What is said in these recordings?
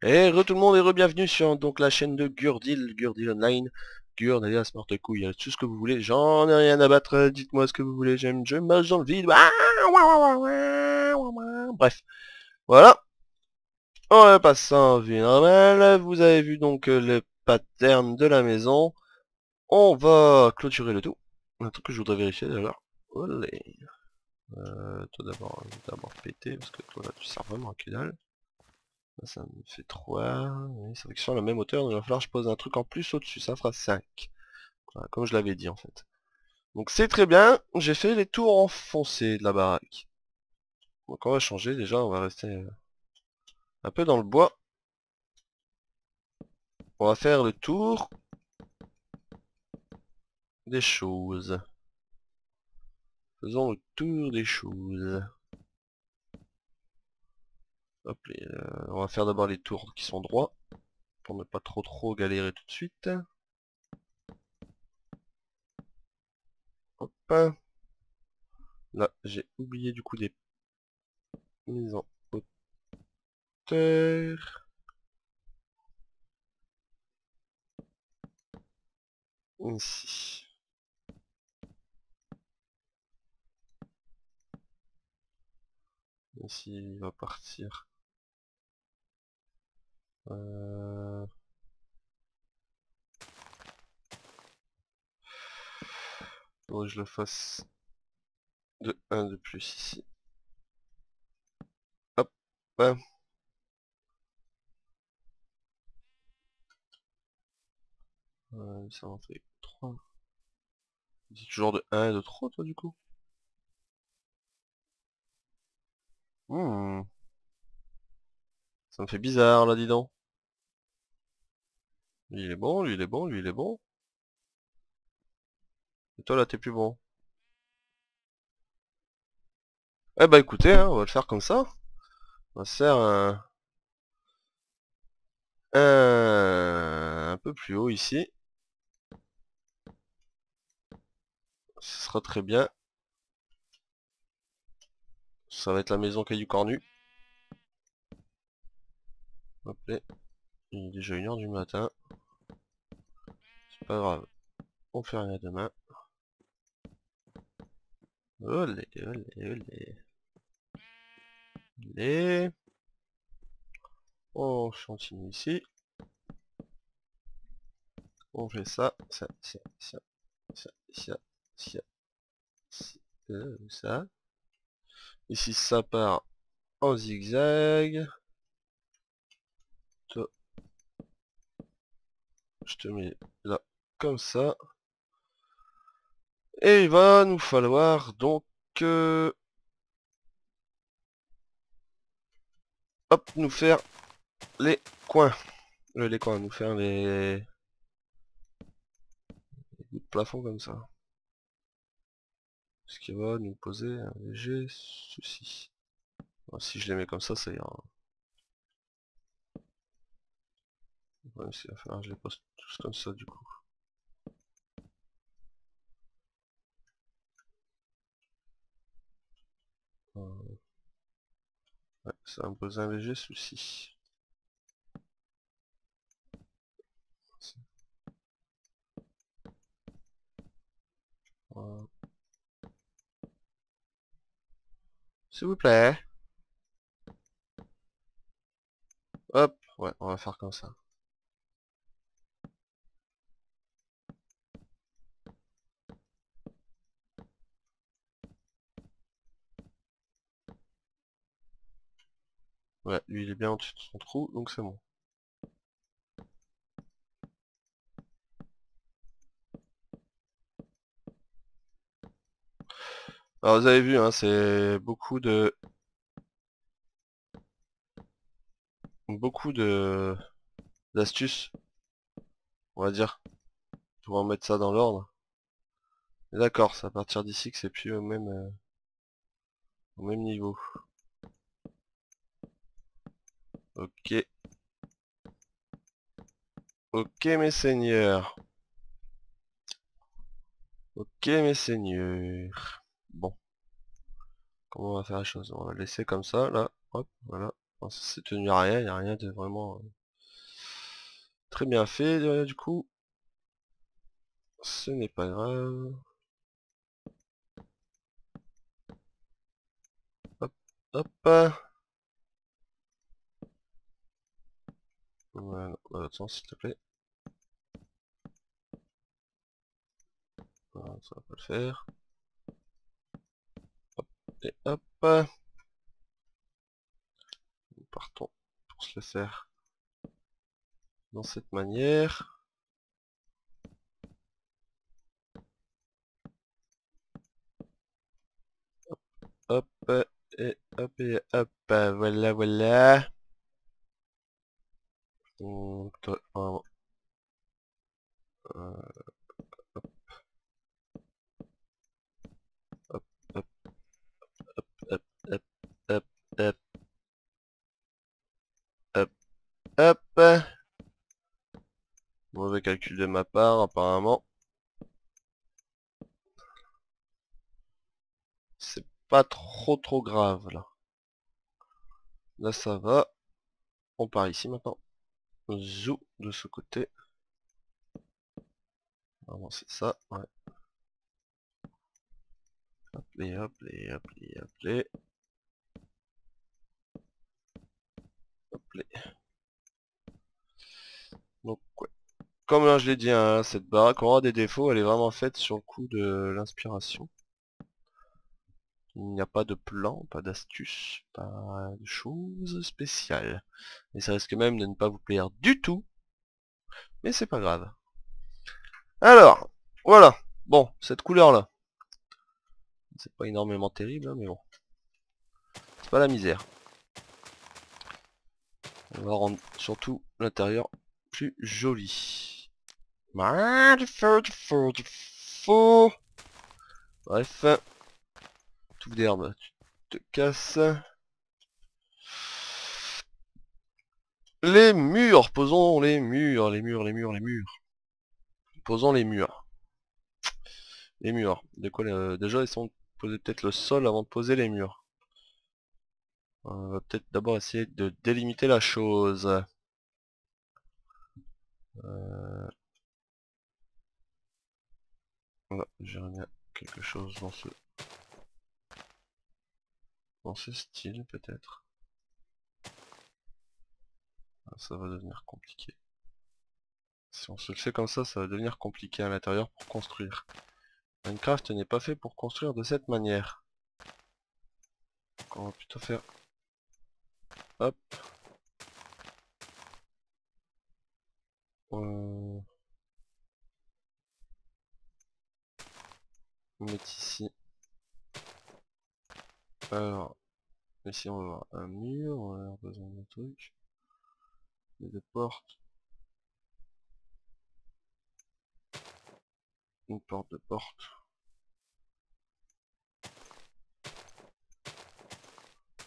Et re tout le monde et re-bienvenue sur donc la chaîne de Gurdil Online. Gurd, alias Morte Couille, tout ce que vous voulez, j'en ai rien à battre, dites-moi ce que vous voulez, je marche dans le vide. Bref, voilà, on va passer en vie normale, vous avez vu donc le pattern de la maison, on va clôturer le tout. Un truc que je voudrais vérifier d'ailleurs. Olé. Toi d'abord péter, parce que toi là tu sers vraiment à que dalle. Ça me fait 3. Oui, c'est vrai que sur la même hauteur, donc il va falloir que je pose un truc en plus au-dessus, ça fera 5. Voilà, comme je l'avais dit en fait. Donc c'est très bien, j'ai fait les tours enfoncés de la baraque. Donc on va changer déjà, on va rester un peu dans le bois. On va faire le tour des choses. Faisons le tour des choses. Hop, on va faire d'abord les tours qui sont droits, pour ne pas trop galérer tout de suite. Hop. Là, j'ai oublié du coup des mises en hauteur. Ici. Ici, il va partir. Faudrait que je le fasse de 1 de plus ici. Hop. Bam. Ça en fait 3. C'est toujours de 1 et de 3 toi du coup. Hmm. Ça me fait bizarre là dis donc. Lui il est bon, lui il est bon, lui il est bon. Et toi là t'es plus bon. Eh bah écoutez, hein, on va le faire comme ça. On va se faire un peu plus haut ici. Ce sera très bien. Ça va être la maison Caillou Cornu. Hop là. Il est déjà 1 h du matin. C'est pas grave. On fait rien demain. Olé, olé, olé. Allez. On continue ici. On fait ça, ça, ça, ça, ça, ça, ça, ça. Ici ça part en zigzag. Toi, je te mets là comme ça. Et il va nous falloir donc hop nous faire les coins. Les coins, nous faire les bouts de plafond comme ça. Ce qui va nous poser un léger souci. Bon, si je les mets comme ça ira. Ouais, il va falloir que je les pose tous comme ça du coup. Ouais, ça va me poser un léger souci. Voilà. S'il vous plaît. Hop, ouais, on va faire comme ça. Ouais, lui il est bien au-dessus de son trou, donc c'est bon. Alors vous avez vu, hein, c'est beaucoup de d'astuces, on va dire, pour en mettre ça dans l'ordre. D'accord, c'est à partir d'ici que c'est plus au même niveau. Ok, ok mes seigneurs. Ok mes seigneurs. Bon, comment on va faire la chose? On va laisser comme ça, là. Hop, voilà. Bon, ça s'est tenu à rien, il n'y a rien de vraiment très bien fait, du coup. Ce n'est pas grave. Hop, hop. Voilà, dans l'autre sens, s'il te plaît. Voilà, ça va pas le faire. Hop, et hop. Nous partons pour se le faire dans cette manière. Hop, et hop, et hop. Voilà, voilà. Donc, hop, hop, hop, hop, hop, hop, hop, hop. Mauvais calcul de ma part, apparemment. C'est pas trop grave, là. Là, ça va. On part ici, maintenant. Zou, de ce côté. Vraiment, c'est ça, ouais. Hop, les, hop, les, hop, les, hop, les. Hop, les. Donc, ouais. Comme là, je l'ai dit, hein, cette baraque aura des défauts. Elle est vraiment faite sur le coup de l'inspiration. Il n'y a pas de plan, pas d'astuce, pas de choses spéciales. Et ça risque même de ne pas vous plaire du tout. Mais c'est pas grave. Alors, voilà. Bon, cette couleur-là. C'est pas énormément terrible, hein, mais bon. C'est pas la misère. On va rendre surtout l'intérieur plus joli. Bref. Touffe d'herbe, tu te casses. Les murs, posons les murs, les murs, les murs, les murs. Posons les murs. Les murs. De quoi déjà ils sont poser peut-être le sol avant de poser les murs. On va peut-être d'abord essayer de délimiter la chose. Voilà, j'aimerais bien quelque chose dans ce style peut-être. Ah, ça va devenir compliqué. Si on se le fait comme ça va devenir compliqué à l'intérieur pour construire. Minecraft n'est pas fait pour construire de cette manière. Donc on va plutôt faire... Hop. On met ici. Alors, ici on va avoir un mur, on va avoir besoin d'un truc. Des portes. Une porte de porte.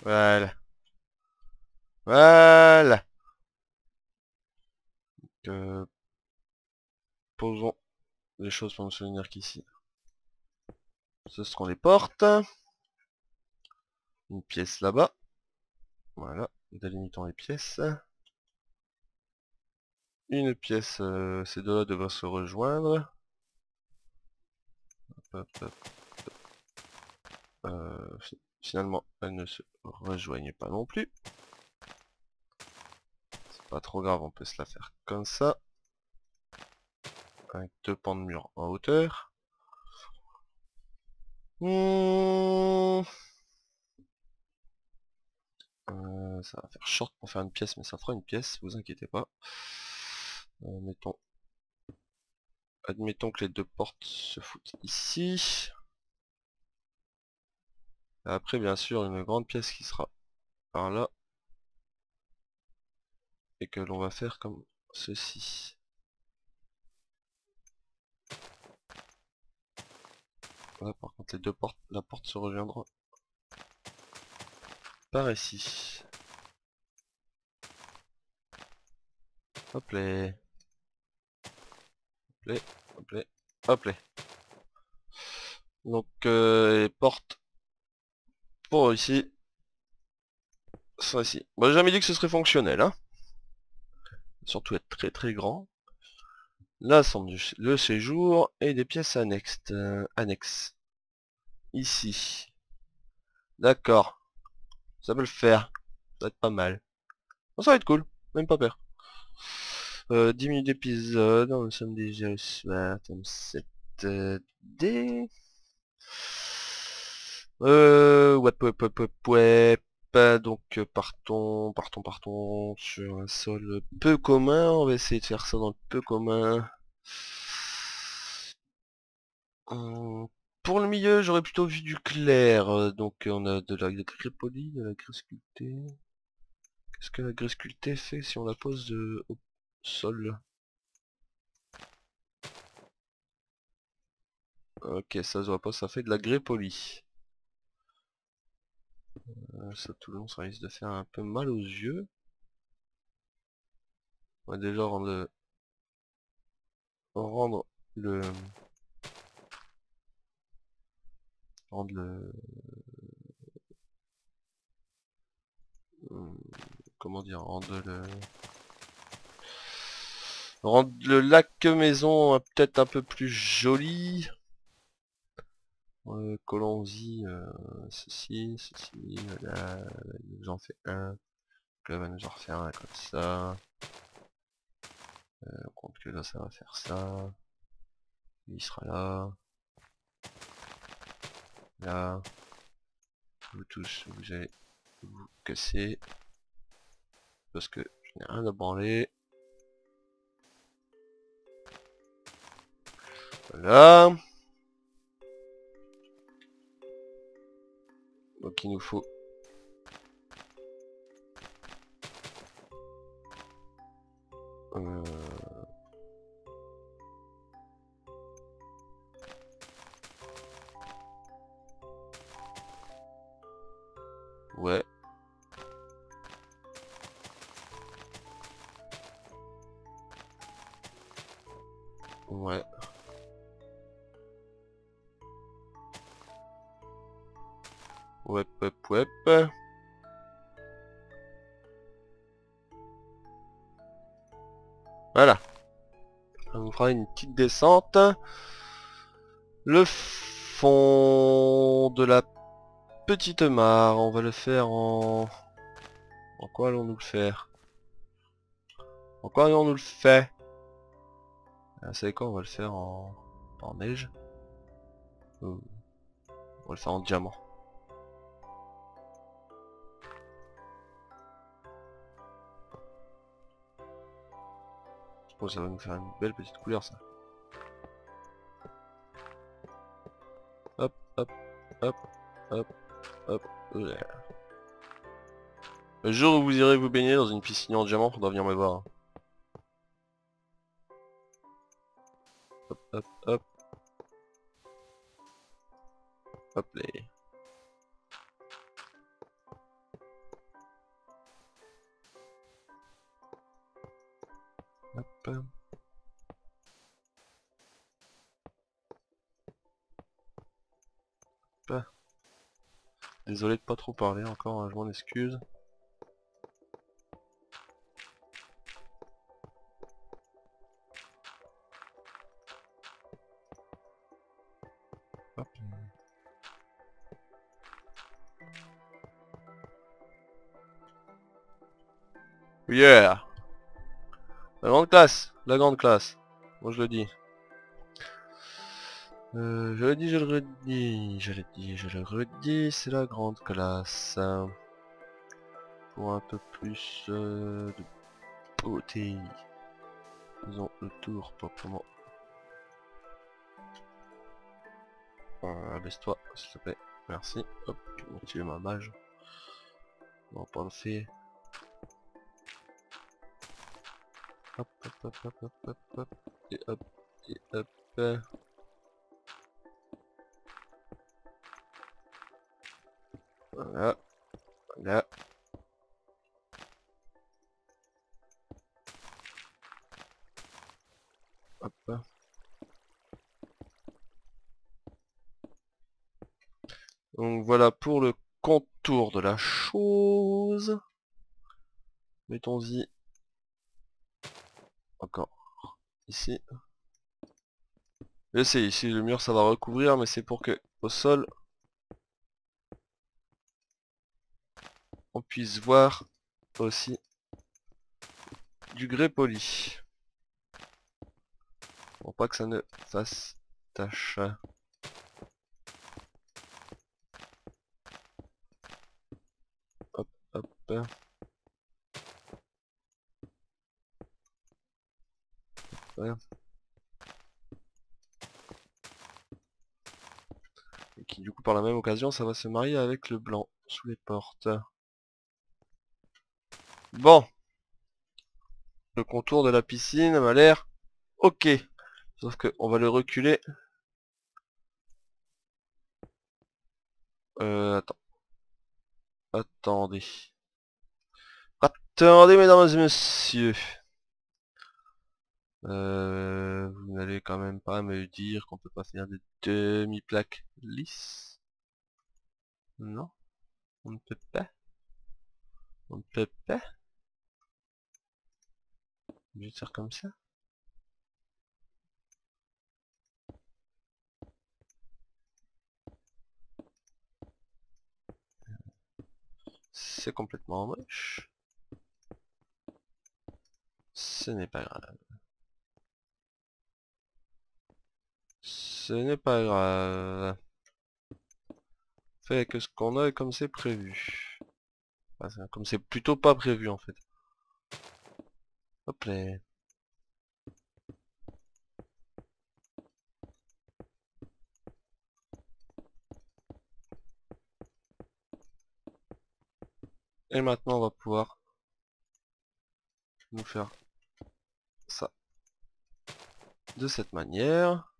Voilà. Voilà. Donc, posons les choses pour me souvenir qu'ici, ce seront les portes. Une pièce là-bas. Voilà. Délimitons les pièces. Une pièce, ces deux-là devraient se rejoindre. Hop, hop, finalement, elles ne se rejoignent pas non plus. C'est pas trop grave, on peut se la faire comme ça. Avec deux pans de mur en hauteur. Ça va faire short pour faire une pièce, mais ça fera une pièce, vous inquiétez pas. Admettons que les deux portes se foutent ici. Et après, bien sûr, une grande pièce qui sera par là. Et que l'on va faire comme ceci. Là, par contre, les deux portes, la porte se reviendra par ici. Hop là. Hop là, hop là, hop là. Donc, les portes pour ici sont ici. Bon, j'ai jamais dit que ce serait fonctionnel, hein. surtout être très très grand. Là sont le séjour et des pièces annexes. Ici. D'accord. Ça peut le faire. Ça va être pas mal. Oh, ça va être cool. Même pas peur. 10 minutes d'épisode. Nous sommes déjà au soir. Tome 7D. Ouais. Donc partons sur un sol peu commun. On va essayer de faire ça dans le peu commun. Pour le milieu, j'aurais plutôt vu du clair. Donc on a de la grès poli, de la grès sculptée. Qu'est-ce que la grès sculptée fait si on la pose au sol? Ok, ça se voit pas, ça fait de la grès poli. Ça tout le long, ça risque de faire un peu mal aux yeux. On va déjà rendre le... Rendre le... Comment dire? Rendre le lac maison peut-être un peu plus joli. Collons-y ceci, voilà, j'en fais un. Donc là, va nous en refaire un comme ça. On compte que là, ça va faire ça. Il sera là. Là. Vous tous, vous allez vous casser. Parce que je n'ai rien à branler. Voilà. Donc il nous faut... Ouais. Ouais. Ouais. Voilà. On nous fera une petite descente. Le fond de la petite mare, on va le faire en... En quoi allons-nous le faire? En quoi allons-nous le faire? Vous savez quoi, on va le faire en neige. On va le faire en diamant. Je pense que ça va nous faire une belle petite couleur ça. Hop, hop, hop, hop, hop. Yeah. Le jour où vous irez vous baigner dans une piscine en diamant, faudra venir me voir. Hop, hop, hop. Hop les. Hop. Hop. Désolé de pas trop parler encore, hein, je m'en excuse. Hop. Yeah! La grande classe! La grande classe! Moi je le dis. Je le dis, je le redis, je le redis, c'est la grande classe. Pour un peu plus de beauté. Faisons le tour proprement. Baisse-toi, s'il te plaît. Merci. Hop, tu es ma mage. On va pas le faire. Hop, hop, hop, hop, hop, hop, hop. Et hop, et hop. Voilà. Voilà. Hop. Donc voilà pour le contour de la chose. Mettons-y encore ici. Et c'est ici, le mur ça va recouvrir, mais c'est pour que au sol on puisse voir aussi du grès poli. Pour pas que ça ne fasse tache. Hop, hop. Ouais. Et qui du coup par la même occasion ça va se marier avec le blanc sous les portes. Bon, le contour de la piscine m'a l'air ok. Sauf que on va le reculer. Attends. Attendez. Attendez mesdames et messieurs. Vous n'allez quand même pas me dire qu'on peut pas faire des demi-plaques lisses? Non, on ne peut pas. On ne peut pas. Je vais faire comme ça. C'est complètement moche. Ce n'est pas grave. Ce n'est pas grave. Fait que ce qu'on a et comme c'est prévu. Enfin, comme c'est plutôt pas prévu en fait. Hop là. Et maintenant on va pouvoir nous faire ça de cette manière.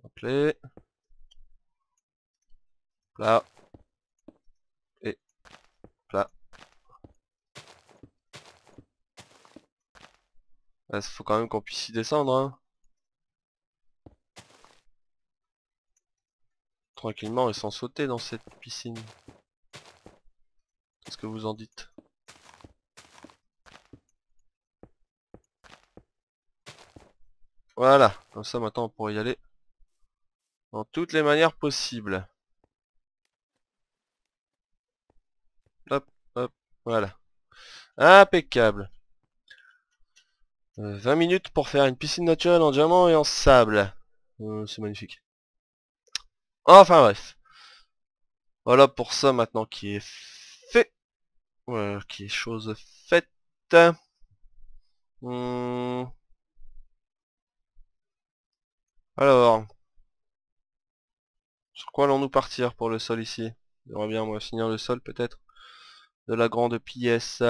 Hop là. Là. Et là. Il faut quand même qu'on puisse y descendre, hein. Tranquillement et sans sauter dans cette piscine. Qu'est-ce que vous en dites? Voilà, comme ça maintenant on pourrait y aller dans toutes les manières possibles. Hop, hop, voilà. Impeccable. 20 minutes pour faire une piscine naturelle en diamant et en sable. C'est magnifique. Enfin bref. Voilà pour ça maintenant qui est fait. Voilà, qui est chose faite. Hmm. Alors, sur quoi allons-nous partir pour le sol ici? J'aimerais bien moi finir le sol peut-être de la grande pièce.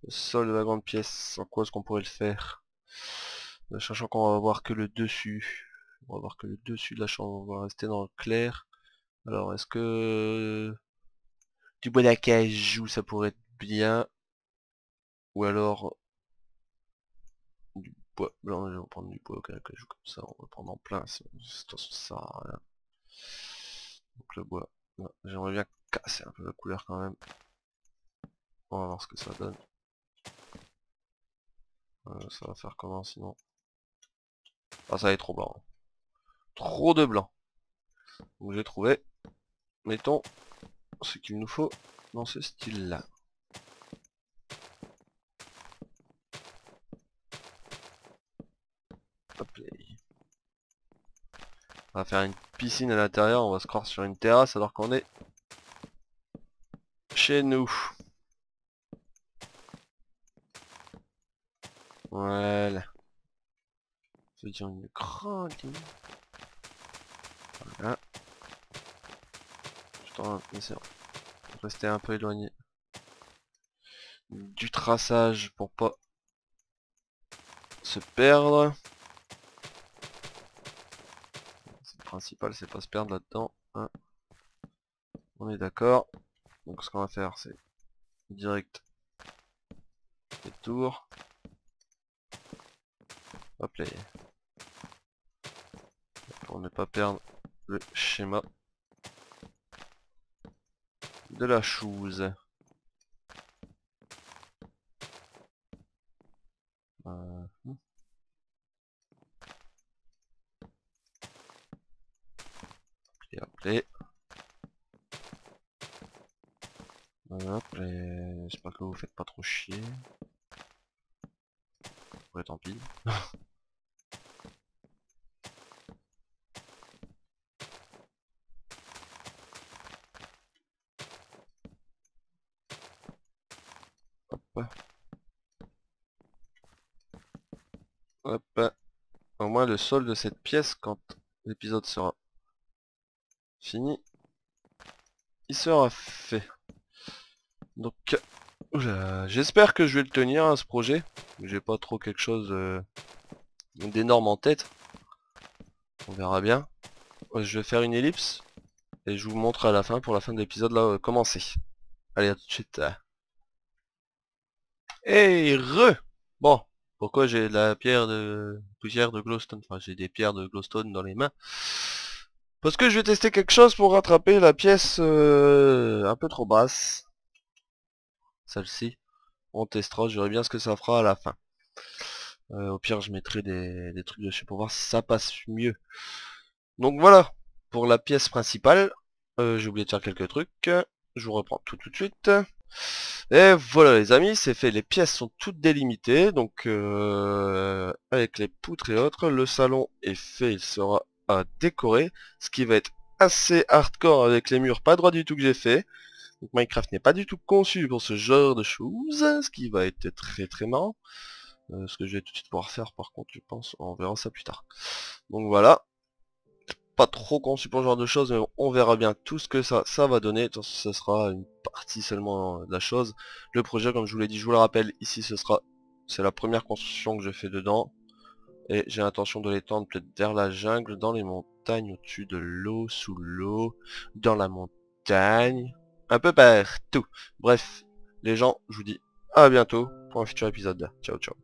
Le sol de la grande pièce, en quoi est-ce qu'on pourrait le faire? Sachant qu'on va voir que le dessus. On va voir que le dessus de la chambre, on va rester dans le clair. Alors, est-ce que du bois d'acajou, ça pourrait être bien? Ou alors du bois blanc, je vais prendre du bois d'acajou comme ça, on va prendre en plein, ça sert à rien. Donc le bois, j'aimerais bien casser un peu la couleur quand même. On va voir ce que ça donne. Ça va faire comment sinon? Ah, ça va être trop blanc. Trop de blanc. Donc j'ai trouvé, mettons, ce qu'il nous faut dans ce style-là. Hop là. On va faire une piscine à l'intérieur, on va se croire sur une terrasse alors qu'on est chez nous. Voilà. C'est dire une grande ligne. Voilà. Putain, essayer de rester un peu éloigné du traçage pour pas se perdre. Le principal c'est pas se perdre là-dedans, hein. On est d'accord. Donc ce qu'on va faire c'est direct les tours. Hop là. On pour ne pas perdre le schéma de la chose. Et après, hop, j'espère que vous faites pas trop chier. Ouais, tant pis. Hop, hop. Au moins le sol de cette pièce, quand l'épisode sera fini, il sera fait. Donc, j'espère que je vais le tenir à ce projet. J'ai pas trop quelque chose d'énorme en tête. On verra bien. Je vais faire une ellipse et je vous montre à la fin, pour la fin de l'épisode, là, comment c'est. Allez, à tout de suite. Hey, Bon, pourquoi j'ai de la poussière de glowstone, enfin j'ai des pierres de glowstone dans les mains. Parce que je vais tester quelque chose pour rattraper la pièce un peu trop basse. Celle-ci. On testera, je verrai bien ce que ça fera à la fin. Au pire, je mettrai des trucs dessus pour voir si ça passe mieux. Donc voilà, pour la pièce principale. J'ai oublié de faire quelques trucs. Je vous reprends tout de suite. Et voilà les amis, c'est fait, les pièces sont toutes délimitées, donc avec les poutres et autres, le salon est fait, il sera à décorer, ce qui va être assez hardcore avec les murs pas droits du tout que j'ai fait. Donc Minecraft n'est pas du tout conçu pour ce genre de choses, ce qui va être très marrant. Ce que je vais tout de suite pouvoir faire par contre, je pense, on verra ça plus tard. Donc voilà, pas trop conçu pour ce genre de choses, mais on verra bien tout ce que ça va donner. Ce sera une partie seulement de la chose. Le projet, comme je vous l'ai dit, je vous le rappelle, ici c'est la première construction que je fais dedans. Et j'ai l'intention de l'étendre peut-être vers la jungle, dans les montagnes, au-dessus de l'eau, sous l'eau, dans la montagne, un peu partout. Bref, les gens, je vous dis à bientôt pour un futur épisode. Ciao ciao.